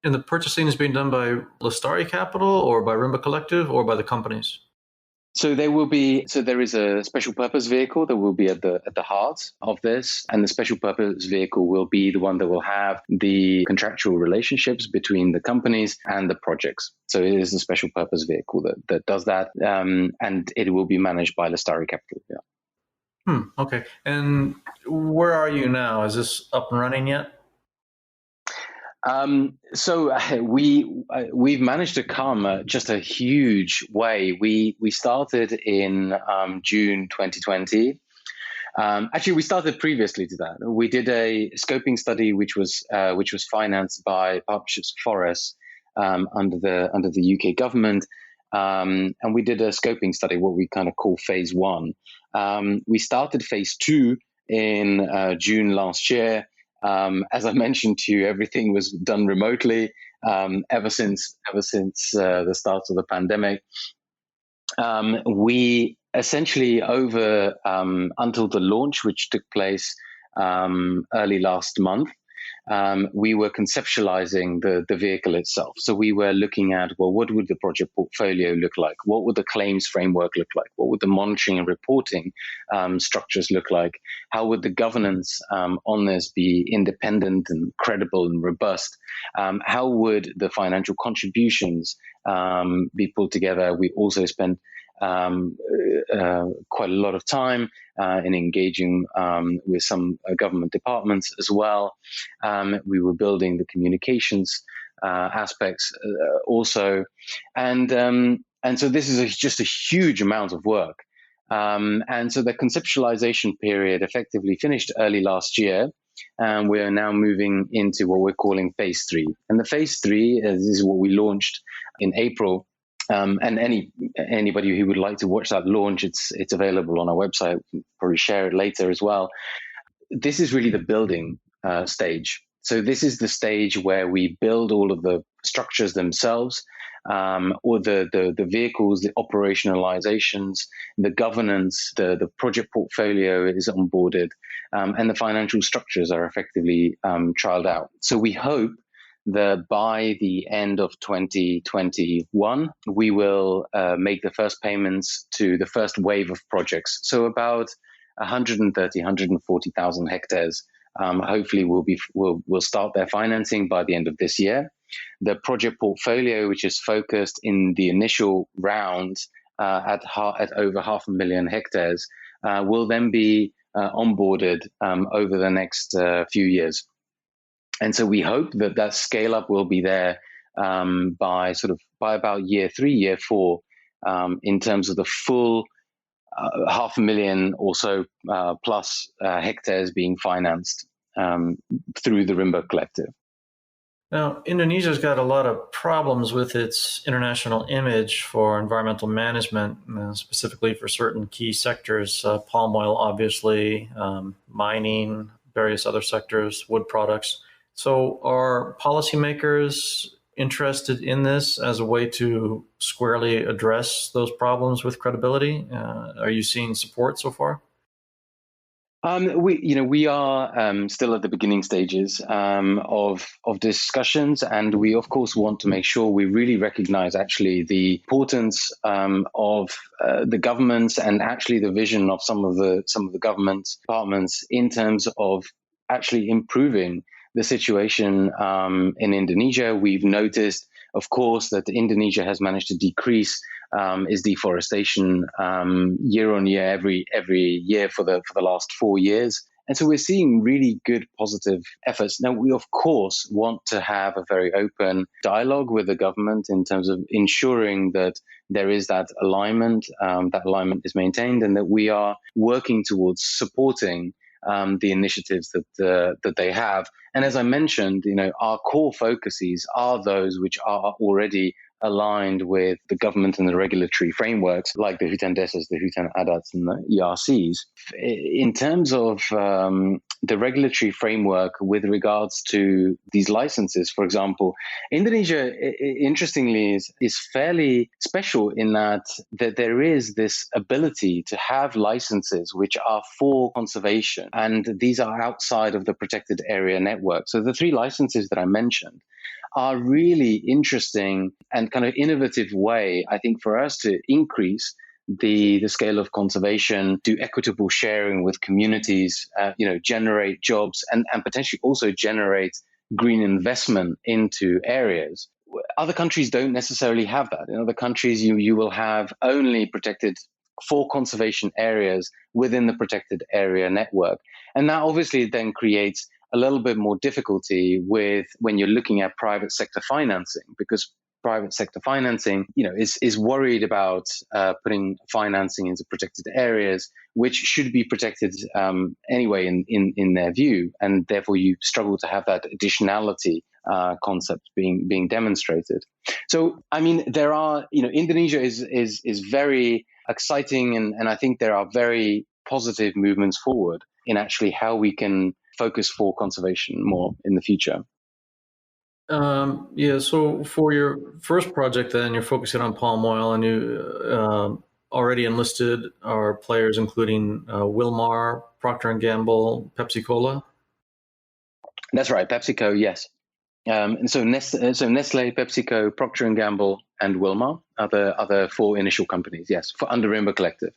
And the purchasing is being done by Lestari Capital or by Rimba Collective or by the companies? So there is a special purpose vehicle that will be at the heart of this, and the special purpose vehicle will be the one that will have the contractual relationships between the companies and the projects. So it is a special purpose vehicle that does that, and it will be managed by Lestari Capital. Yeah. Okay. And where are you now? Is this up and running yet? So we've managed to come just a huge way. We started in June 2020. Actually, we started previously to that. We did a scoping study which was financed by Partnerships Forests under the UK government, and we did a scoping study, what we kind of call phase 1. We started phase 2 in June last year. As I mentioned to you, everything was done remotely ever since the start of the pandemic. We essentially until the launch, which took place early last month, we were conceptualizing the vehicle itself. So we were looking at, well, what would the project portfolio look like? What would the claims framework look like? What would the monitoring and reporting structures look like? How would the governance on this be independent and credible and robust? How would the financial contributions be pulled together? We also spent quite a lot of time in engaging with some government departments as well. We were building the communications aspects also, and so this is just a huge amount of work. And so the conceptualization period effectively finished early last year, and we are now moving into what we're calling phase 3. And the phase 3 is what we launched in April. And anybody who would like to watch that launch, it's available on our website. We can probably share it later as well. This is really the building stage. So this is the stage where we build all of the structures themselves, or the vehicles, the operationalizations, the governance, the project portfolio is onboarded, and the financial structures are effectively trialed out. So we hope that by the end of 2021, we will make the first payments to the first wave of projects. So about 140,000 hectares. Hopefully, we'll start their financing by the end of this year. The project portfolio, which is focused in the initial round at over 500,000 hectares, will then be onboarded over the next few years. And so we hope that scale up will be there by about year 3, year 4, in terms of the full 500,000 or so plus hectares being financed. through the Rimba Collective. Now, Indonesia's got a lot of problems with its international image for environmental management, specifically for certain key sectors, palm oil, obviously, mining, various other sectors, wood products. So are policymakers interested in this as a way to squarely address those problems with credibility? Are you seeing support so far? We are still at the beginning stages of discussions, and we of course want to make sure we really recognize actually the importance of the governments and actually the vision of some of the government departments in terms of actually improving the situation in Indonesia. We've noticed, of course, that Indonesia has managed to decrease its deforestation year on year, every year for the last 4 years. And so we're seeing really good positive efforts. Now, we of course want to have a very open dialogue with the government in terms of ensuring that there is that alignment is maintained, and that we are working towards supporting the initiatives that they have. And as I mentioned, our core focuses are those which are already aligned with the government and the regulatory frameworks, like the Hutan Desas, the Hutan Adats, and the ERCs. In terms of the regulatory framework with regards to these licenses, for example, Indonesia, interestingly, is fairly special in that there is this ability to have licenses which are for conservation, and these are outside of the protected area network. So the 3 licenses that I mentioned are really interesting and kind of innovative way, I think, for us to increase the scale of conservation, do equitable sharing with communities, generate jobs and potentially also generate green investment into areas. Other countries don't necessarily have that. In other countries, you will have only protected for conservation areas within the protected area network. And that obviously then creates a little bit more difficulty with when you're looking at private sector financing, because private sector financing, is worried about putting financing into protected areas, which should be protected anyway in their view, and therefore you struggle to have that additionality concept being demonstrated. So, I mean, there are, Indonesia is very exciting, and I think there are very positive movements forward in actually how we can focus for conservation more in the future. So for your first project, then you're focusing on palm oil, and you already enlisted are players including Wilmar, Procter & Gamble, Pepsi Cola. That's right, PepsiCo, yes. And so Nestle, PepsiCo, Procter & Gamble, and Wilmar are the other 4 initial companies, yes, for under Rimba Collective.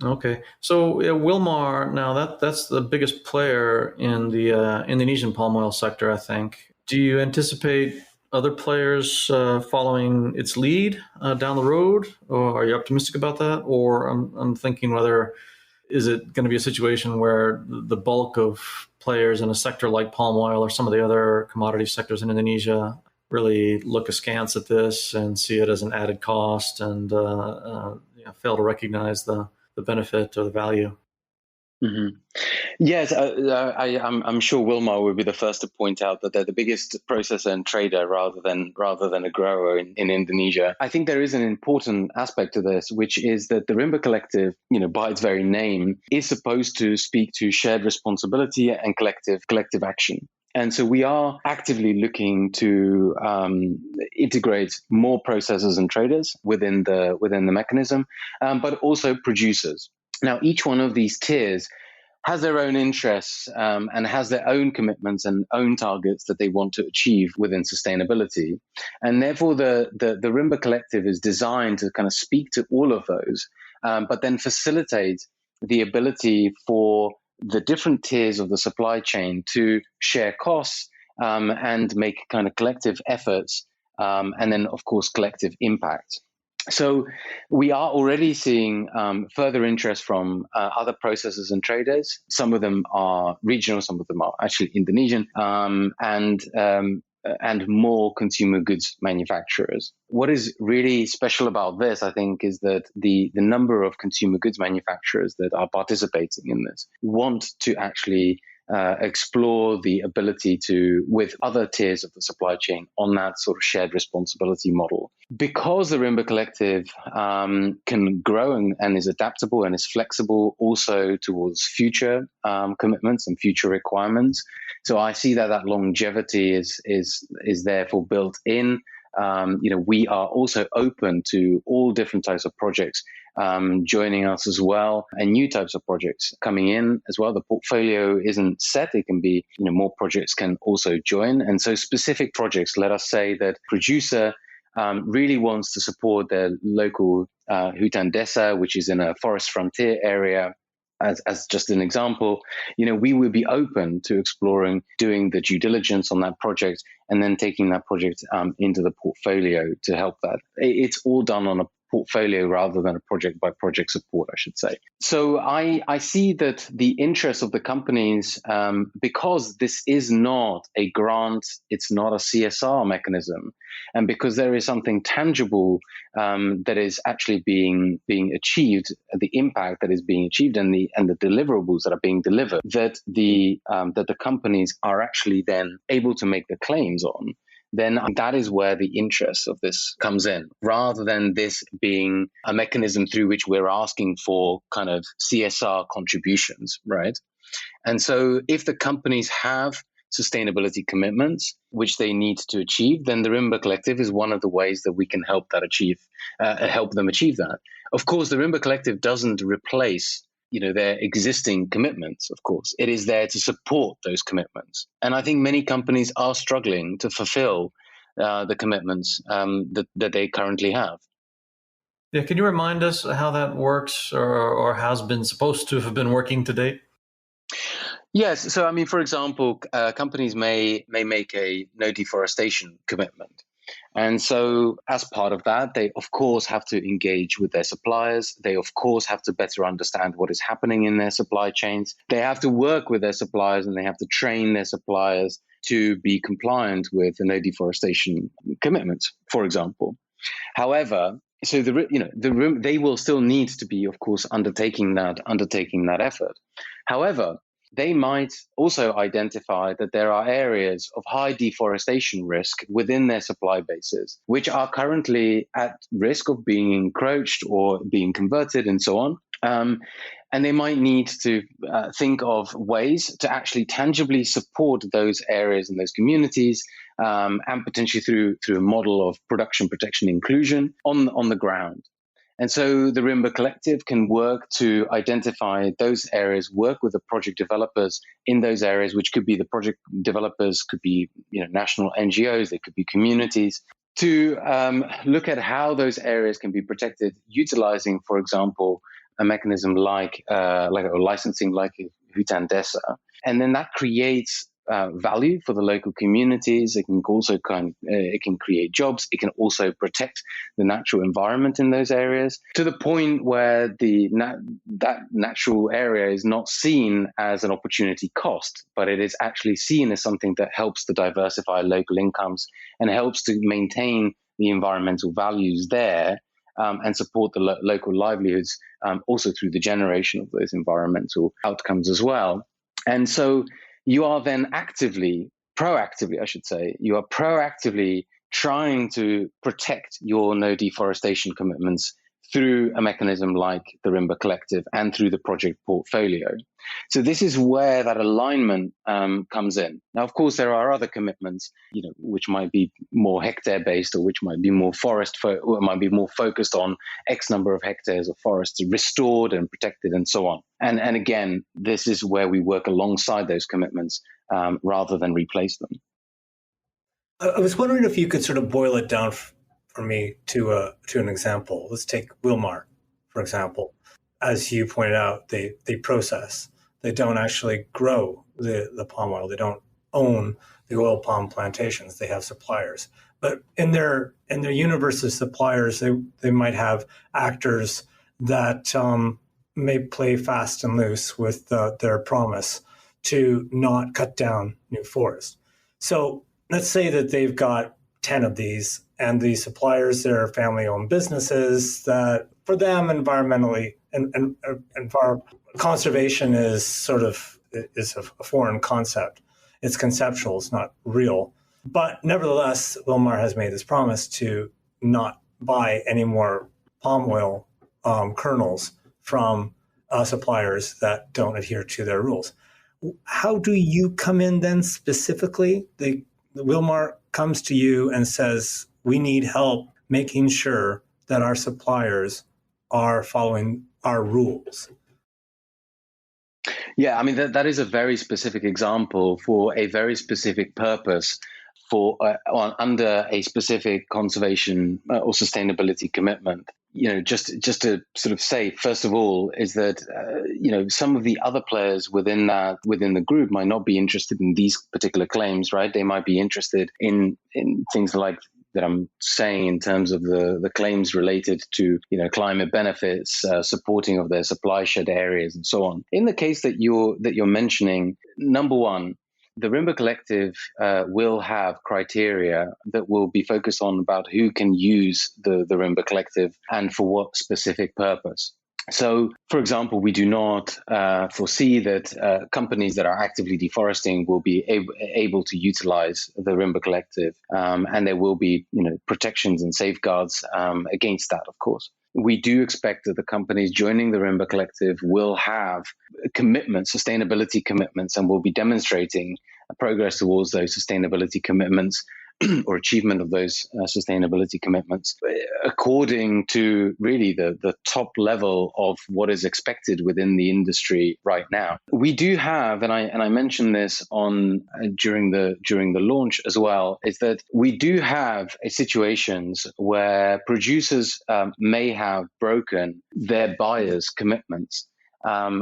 Okay, so Wilmar, now that's the biggest player in the Indonesian palm oil sector, I think. Do you anticipate other players following its lead down the road, or are you optimistic about that? Or I'm thinking whether is it going to be a situation where the bulk of players in a sector like palm oil or some of the other commodity sectors in Indonesia really look askance at this and see it as an added cost and fail to recognize the benefit or the value? Mm-hmm. Yes, I'm sure Wilmar would be the first to point out that they're the biggest processor and trader rather than a grower in Indonesia. I think there is an important aspect to this, which is that the Rimba Collective, by its very name, is supposed to speak to shared responsibility and collective action. And so we are actively looking to integrate more processors and traders within the mechanism, but also producers. Now, each one of these tiers has their own interests and has their own commitments and own targets that they want to achieve within sustainability. And therefore, the Rimba Collective is designed to kind of speak to all of those, but then facilitate the ability for the different tiers of the supply chain to share costs and make kind of collective efforts and then, of course, collective impact. So we are already seeing further interest from other processors and traders. Some of them are regional, some of them are actually Indonesian. And and more consumer goods manufacturers. What is really special about this, I think, is that the number of consumer goods manufacturers that are participating in this want to actually explore the ability to, with other tiers of the supply chain, on that sort of shared responsibility model. Because the Rimba Collective can grow and is adaptable and is flexible also towards future commitments and future requirements. So I see that longevity is therefore built in. We are also open to all different types of projects joining us as well, and new types of projects coming in as well. The portfolio isn't set. It can be, more projects can also join. And so specific projects, let us say that producer really wants to support their local hutan desa, which is in a forest frontier area. As just an example, we would be open to exploring doing the due diligence on that project and then taking that project into the portfolio to help that. It's all done on a portfolio rather than a project by project support, I should say. So I see that the interest of the companies, because this is not a grant, it's not a CSR mechanism, and because there is something tangible that is actually being achieved, the impact that is being achieved, and the deliverables that are being delivered, that the companies are actually then able to make the claims on, then that is where the interest of this comes in, rather than this being a mechanism through which we're asking for kind of CSR contributions, right? And so if the companies have sustainability commitments, which they need to achieve, then the Rimba Collective is one of the ways that we can help them achieve that. Of course, the Rimba Collective doesn't replace their existing commitments, of course. It is there to support those commitments. And I think many companies are struggling to fulfill the commitments that they currently have. Yeah, can you remind us how that works or has been supposed to have been working to date? Yes. So, for example, companies may make a no deforestation commitment. And so as part of that, they, of course, have to engage with their suppliers. They, of course, have to better understand what is happening in their supply chains. They have to work with their suppliers, and they have to train their suppliers to be compliant with the no deforestation commitments, for example. However, so they will still need to be, of course, undertaking that effort. However, they might also identify that there are areas of high deforestation risk within their supply bases, which are currently at risk of being encroached or being converted and so on. And they might need to think of ways to actually tangibly support those areas and those communities, and potentially through a model of production, protection, inclusion on the ground. And so the Rimba Collective can work to identify those areas, work with the project developers in those areas, which could be the project developers, could be national NGOs, they could be communities, to look at how those areas can be protected, utilizing, for example, a mechanism like a licensing, like Hutan Desa. And then that creates value for the local communities. It can also it can create jobs. It can also protect the natural environment in those areas, to the point where that natural area is not seen as an opportunity cost, but it is actually seen as something that helps to diversify local incomes and helps to maintain the environmental values there, and support the local livelihoods, also through the generation of those environmental outcomes as well. And so you are then proactively trying to protect your no deforestation commitments through a mechanism like the Rimba Collective and through the project portfolio. So this is where that alignment comes in. Now, of course, there are other commitments, which might be more hectare based, or which might be more or might be more focused on X number of hectares of forest restored and protected and so on. And again, this is where we work alongside those commitments rather than replace them. I was wondering if you could sort of boil it down for me to an example. Let's take Wilmar, for example. As you pointed out, they process. They don't actually grow the palm oil. They don't own the oil palm plantations. They have suppliers. But in their universe of suppliers, they might have actors that may play fast and loose with their promise to not cut down new forest. So let's say that they've got 10 of these, and the suppliers, they're family-owned businesses that, for them, environmentally and conservation is sort of is a foreign concept. It's conceptual, it's not real. But nevertheless, Wilmar has made this promise to not buy any more palm oil kernels from suppliers that don't adhere to their rules. How do you come in then specifically? The Wilmar comes to you and says, we need help making sure that our suppliers are following our rules. Yeah, I mean, that is a very specific example for a very specific purpose for under a specific conservation or sustainability commitment. Just to sort of say, first of all, is that some of the other players within the group might not be interested in these particular claims, right? They might be interested in things like that I'm saying in terms of the claims related to climate benefits, supporting of their supply shed areas, and so on. In the case that you're mentioning, number one, the Rimba Collective will have criteria that will be focused on about who can use the Rimba Collective and for what specific purpose. So, for example, we do not foresee that companies that are actively deforesting will be able to utilize the Rimba Collective, and there will be protections and safeguards against that, of course. We do expect that the companies joining the Rimba Collective will have commitments, sustainability commitments, and will be demonstrating progress towards those sustainability commitments or achievement of those sustainability commitments according to really the top level of what is expected within the industry right now. We do have, and I mentioned this during the launch as well, is that we do have situations where producers may have broken their buyers' commitments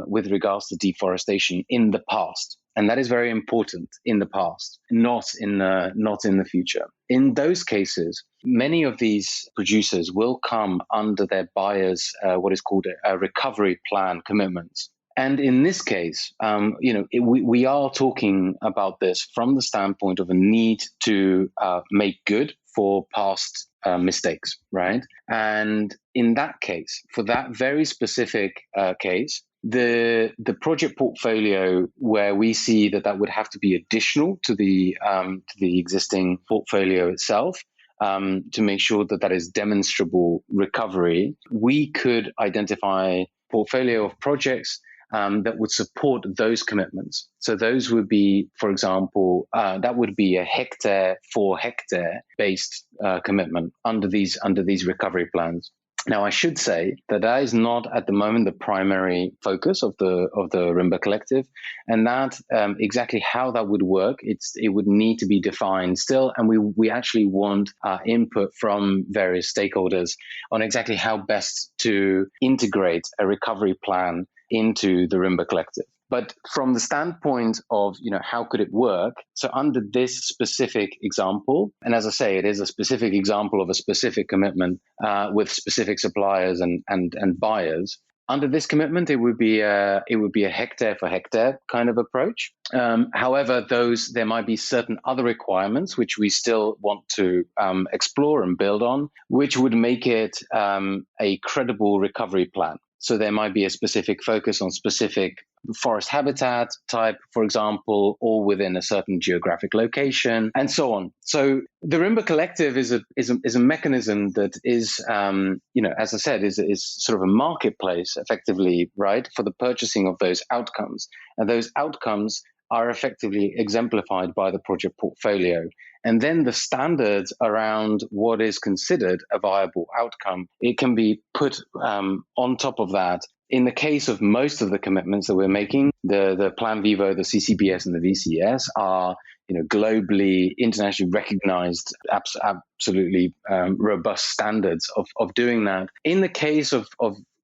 with regards to deforestation in the past. And that is very important in the past, not in the future. In those cases, many of these producers will come under their buyers' what is called a recovery plan commitments. And in this case, we are talking about this from the standpoint of a need to make good for past mistakes, right? And in that case, for that very specific case, the project portfolio where we see that would have to be additional to the existing portfolio itself, to make sure that is demonstrable recovery, we could identify a portfolio of projects that would support those commitments. So those would be, for example, that would be a hectare for hectare based commitment under these recovery plans. Now, I should say that is not at the moment the primary focus of the Rimba Collective, and that exactly how that would work, it would need to be defined still, and we actually want input from various stakeholders on exactly how best to integrate a recovery plan into the Rimba Collective. But from the standpoint of, how could it work? So under this specific example, and as I say, it is a specific example of a specific commitment with specific suppliers and buyers. Under this commitment, it would be a hectare for hectare kind of approach. However, there might be certain other requirements which we still want to explore and build on, which would make it a credible recovery plan. So there might be a specific focus on specific forest habitat type, for example, or within a certain geographic location, and so on. So the Rimba Collective is a mechanism that is, as I said, is sort of a marketplace, effectively, right, for the purchasing of those outcomes, and those outcomes are effectively exemplified by the project portfolio. And then the standards around what is considered a viable outcome, it can be put on top of that. In the case of most of the commitments that we're making, the Plan Vivo, the CCBS, and the VCS are globally, internationally recognized, absolutely robust standards of doing that. In the case of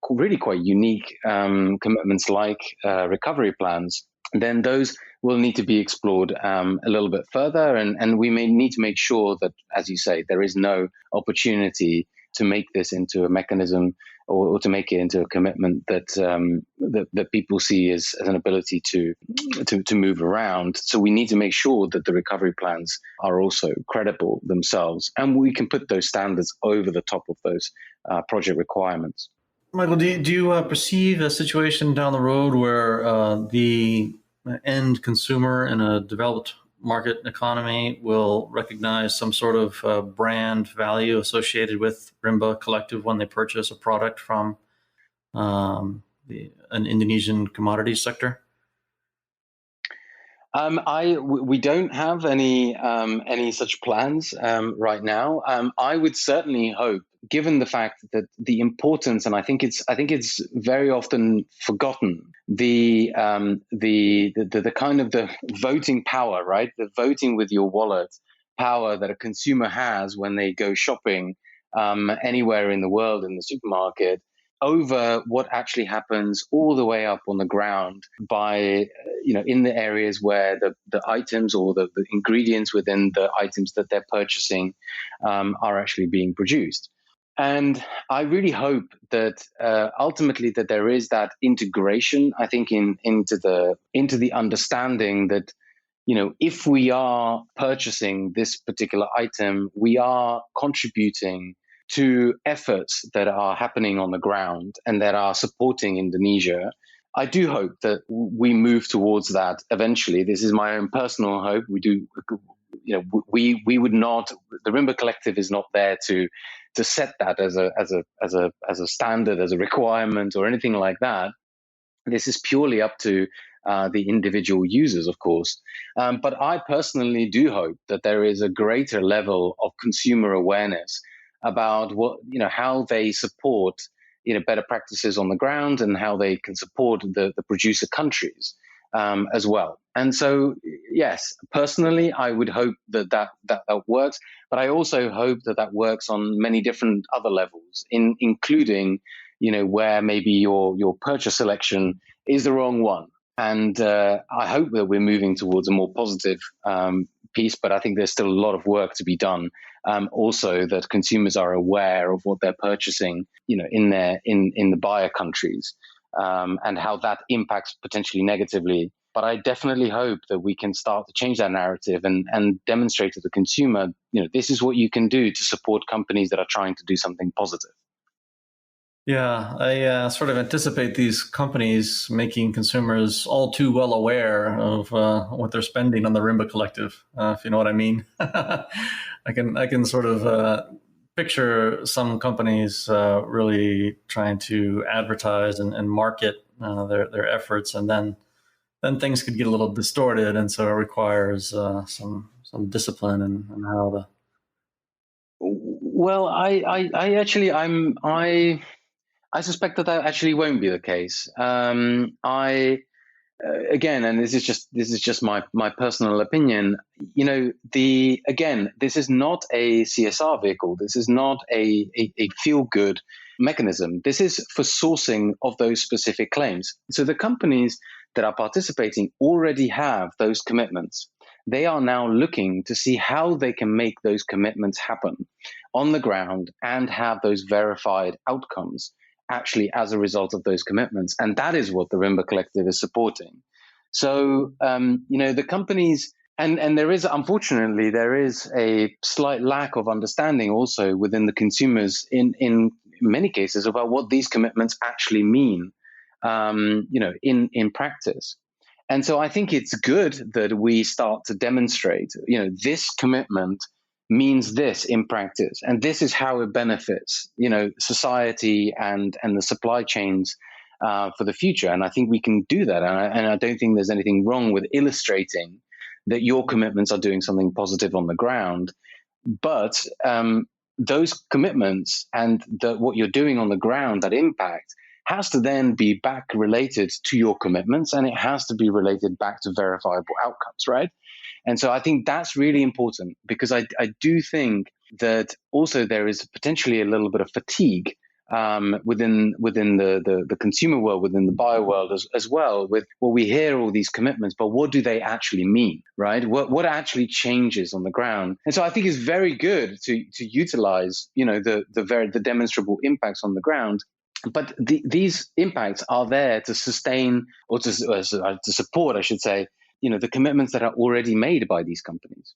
really quite unique commitments like recovery plans, then those will need to be explored a little bit further. And we may need to make sure that, as you say, there is no opportunity to make this into a mechanism or to make it into a commitment that that people see as an ability to move around. So we need to make sure that the recovery plans are also credible themselves, and we can put those standards over the top of those project requirements. Michael, do you perceive a situation down the road where the end consumer in a developed market economy will recognize some sort of brand value associated with Rimba Collective when they purchase a product from an Indonesian commodities sector? We don't have any such plans right now. I would certainly hope, given the fact that the importance, and I think it's very often forgotten, the kind of the voting power, right? The voting with your wallet power that a consumer has when they go shopping anywhere in the world in the supermarket, over what actually happens all the way up on the ground by, in the areas where the items or the ingredients within the items that they're purchasing are actually being produced. And I really hope that ultimately that there is that integration, I think, into the understanding that, if we are purchasing this particular item, we are contributing to efforts that are happening on the ground and that are supporting Indonesia. I do hope that we move towards that eventually. This is my own personal hope. We would not. The Rimba Collective is not there to set that as a standard, as a requirement, or anything like that. This is purely up to the individual users, of course. But I personally do hope that there is a greater level of consumer awareness about how they support better practices on the ground and how they can support the producer countries as well. And so, yes, personally, I would hope that works, but I also hope that works on many different other levels, including where maybe your purchase selection is the wrong one. And I hope that we're moving towards a more positive piece, but I think there's still a lot of work to be done. Also, that consumers are aware of what they're purchasing, in the buyer countries, and how that impacts potentially negatively. But I definitely hope that we can start to change that narrative and demonstrate to the consumer, this is what you can do to support companies that are trying to do something positive. Yeah, I sort of anticipate these companies making consumers all too well aware of what they're spending on the Rimba Collective, if you know what I mean. I can sort of picture some companies really trying to advertise and market their efforts, and then things could get a little distorted, and so it requires some discipline and how the. Well, I suspect that actually won't be the case. Again, and this is just my personal opinion. This is not a CSR vehicle. This is not a feel good mechanism. This is for sourcing of those specific claims. So the companies that are participating already have those commitments. They are now looking to see how they can make those commitments happen on the ground and have those verified outcomes actually as a result of those commitments. And that is what the Rimba Collective is supporting. So, the companies, and there is a slight lack of understanding also within the consumers in many cases about what these commitments actually mean, in practice. And so I think it's good that we start to demonstrate, this commitment means this in practice, and this is how it benefits, society and the supply chains for the future. And I think we can do that. And I don't think there's anything wrong with illustrating that your commitments are doing something positive on the ground. But those commitments and what you're doing on the ground, that impact, has to then be back related to your commitments, and it has to be related back to verifiable outcomes, right? And so I think that's really important, because I do think that also there is potentially a little bit of fatigue within the consumer world, within the buyer world as well, with, well, we hear all these commitments, but what do they actually mean, right? What actually changes on the ground? And so I think it's very good to utilize, the demonstrable impacts on the ground, But these impacts are there to sustain or to support, I should say, the commitments that are already made by these companies.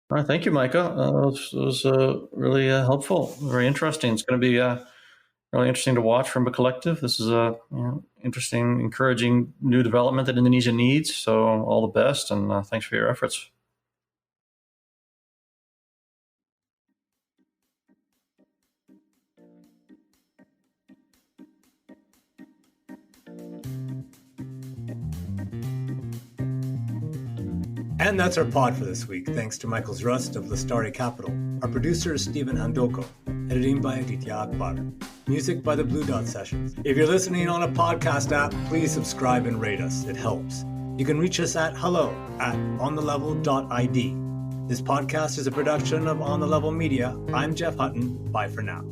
All right, thank you, Micah. It was really helpful, very interesting. It's going to be really interesting to watch Rimba Collective. This is a interesting, encouraging new development that Indonesia needs. So all the best, and thanks for your efforts. And that's our pod for this week. Thanks to Michal Zrust of Lestari Capital. Our producer is Stephen Handoko. Editing by Aditya Akbar. Music by the Blue Dot Sessions. If you're listening on a podcast app, please subscribe and rate us. It helps. You can reach us at hello@onthelevel.id. This podcast is a production of On the Level Media. I'm Jeff Hutton. Bye for now.